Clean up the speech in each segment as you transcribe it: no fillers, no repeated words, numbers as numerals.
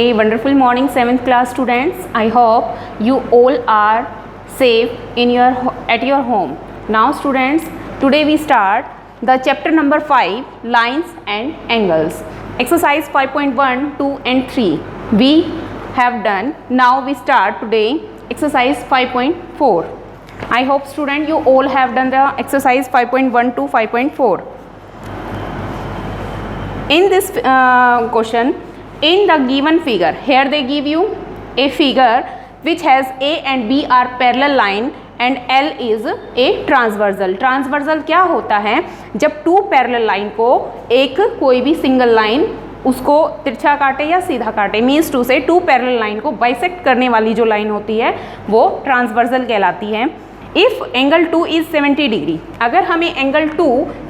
A wonderful morning 7th class students. I hope you all are safe at your home. Now students, today we start the chapter number 5, lines and angles. Exercise 5.1, 2 and 3 we have done. Now we start today exercise 5.4. I hope student you all have done the exercise 5.1 to 5.4. In this question, in the given figure, here they give you a figure which has A and B are parallel line and L is a transversal. Transversal क्या होता है? जब to parallel line को एक कोई भी single line उसको तिरछा काटे या सीधा काटे, मीन्स टू से टू पैरेलल लाइन को बाइसेक्ट करने वाली जो लाइन होती है वो ट्रांसवर्सल कहलाती है. इफ़ एंगल 2 इज 70 डिग्री, अगर हमें एंगल 2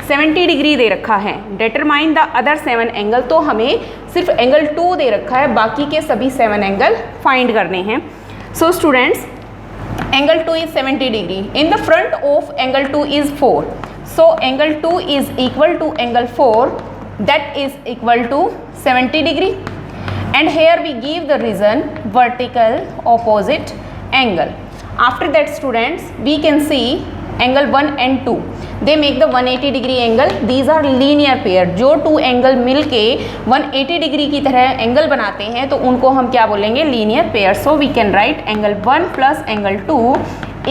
70 डिग्री दे रखा है, डिटरमाइन द अदर 7 एंगल, तो हमें सिर्फ एंगल 2 दे रखा है, बाकी के सभी 7 एंगल फाइंड करने हैं. So students, angle 2 is 70 degree. In the front of angle 2 is 4. So angle 2 is equal to angle 4, that is equal to 70 degree. And here we give the reason vertical opposite angle. After that students, we can see angle 1 and 2. They make the 180 degree angle. These are linear pair. जो to angle मिलके 180 degree की तरह angle बनाते हैं तो उनको हम क्या बोलेंगे? Linear pair. So we can write angle 1 plus angle 2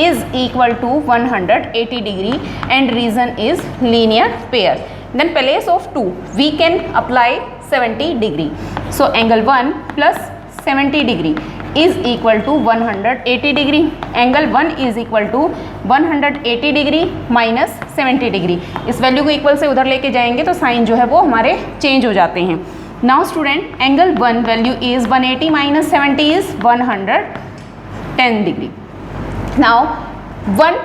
is equal to 180 degree and reason is linear pair. Then place of 2 we can apply 70 degree. So angle 1 plus 70 degree is equal to 180 degree. Angle 1 is equal to 180 degree minus 70 degree. इस value को equal से उधर लेके जाएंगे तो sign जो है वो हमारे चेंज हो जाते हैं. Now student, angle 1 value is 180 minus 70 is 110 degree. Now 1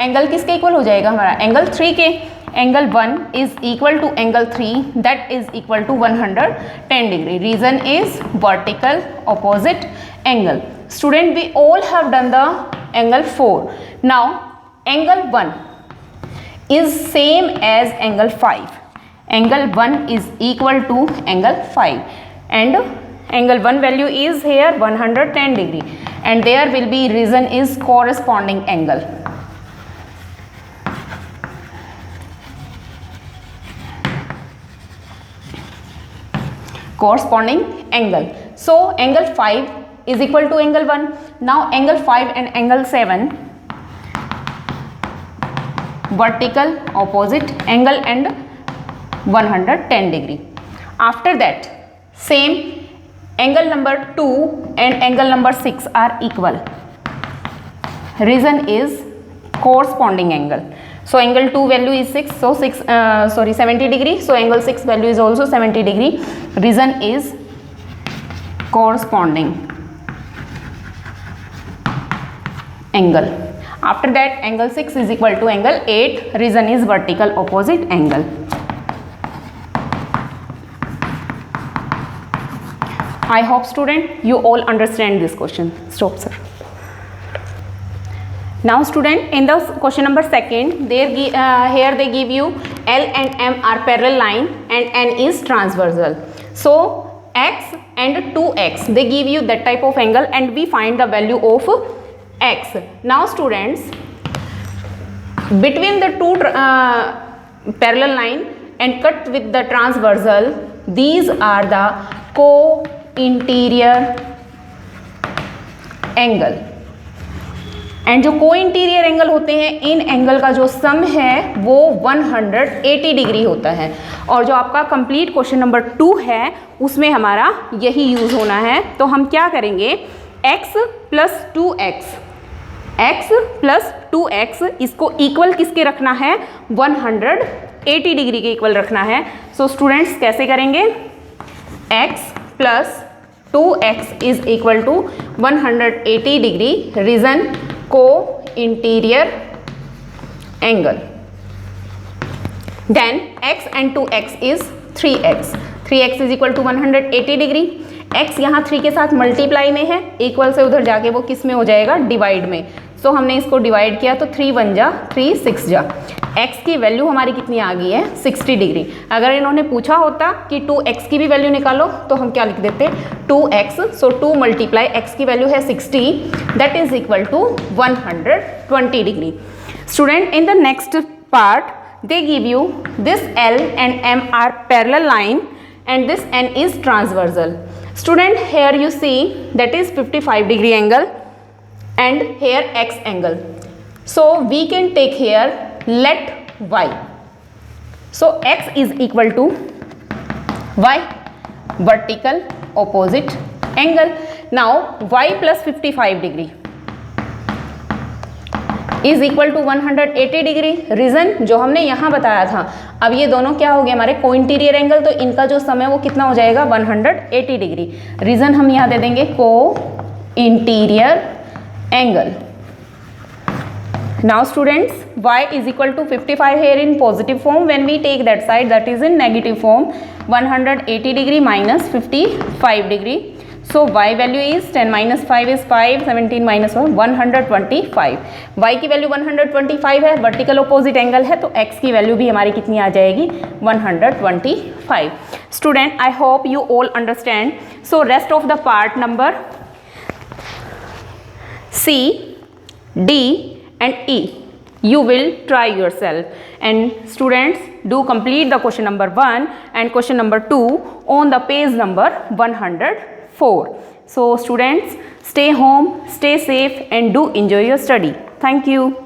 angle किसके इक्वल हो जाएगा? हमारा एंगल 3 के. Angle 1 is equal to angle 3, that is equal to 110 degree. Reason is vertical opposite angle. Student, we all have done the angle 4. Now angle 1 is same as angle 5. Angle 1 is equal to angle 5 and angle 1 value is here 110 degree and there will be reason is corresponding angle. Corresponding angle. So angle 5 is equal to angle 1. Now angle 5 and angle 7 vertical opposite angle and 110 degree. After that same angle number 2 and angle number 6 are equal. Reason is corresponding angle. So angle 2 value is 6, so 70 degree. So angle 6 value is also 70 degree. Reason is corresponding angle. After that angle 6 is equal to angle 8. Reason is vertical opposite angle. I hope student you all understand this question. Stop sir. Now student, in the question number 2, here they give you L and M are parallel line and N is transversal. So X and 2X, they give you that type of angle and we find the value of X. Now students, between the two parallel line and cut with the transversal, these are the co-interior angle. And जो को interior angle होते हैं, इन angle का जो सम है वो 180 degree होता है. और जो आपका कंप्लीट क्वेश्चन नंबर 2 है उसमें हमारा यही यूज़ होना है. तो हम क्या करेंगे? x plus 2x, x plus 2x, इसको इक्वल किसके रखना है? 180 डिग्री के इक्वल रखना है. सो स्टूडेंट्स कैसे करेंगे? x plus 2x is equal to 180 degree. Reason को interior angle. Then x and 2x is 3x. 3x is equal to 180 degree. x यहाँ 3 के साथ मल्टीप्लाई में है, इक्वल से उधर जाके वो किस में हो जाएगा? डिवाइड में. सो हमने इसको डिवाइड किया तो 3 1 जा 3 6 जा. x की वैल्यू हमारी कितनी आ गई है 60 डिग्री। अगर इन्होंने पूछा होता कि 2x की भी वैल्यू निकालो तो हम क्या लिख देते 2x, सो 2 मल्टीप्लाई x की वैल्यू है 60, that is equal to 120 degree. Student, in the next part they give you this L and M are parallel line and this N is transversal. Student, here you see that is 55 degree angle and here X angle. So we can take here let Y. So X is equal to Y, vertical opposite angle. Now Y plus 55 degree is equal to 180 degree. Reason जो हमने यहाँ बताया था, अब ये दोनों क्या हो गए हमारे को इंटीरियर एंगल, तो इनका जो सम है वो कितना हो जाएगा 180 डिग्री। रीजन हम यहाँ दे देंगे को interior angle. Now students, y is equal to 55 here in positive form, when we take that side that is in negative form 180 degree minus 55 degree. So y value is 10 minus 5 is 5, 17 minus 1 125। y की value 125 है, vertical opposite angle है, तो x की value भी हमारी कितनी आ जाएगी 125। Student, I hope you all understand. So rest of the part number C, D and E you will try yourself, and students do complete the question number 1 and question number 2 on the page number 104. So students, stay home, stay safe and do enjoy your study. Thank you.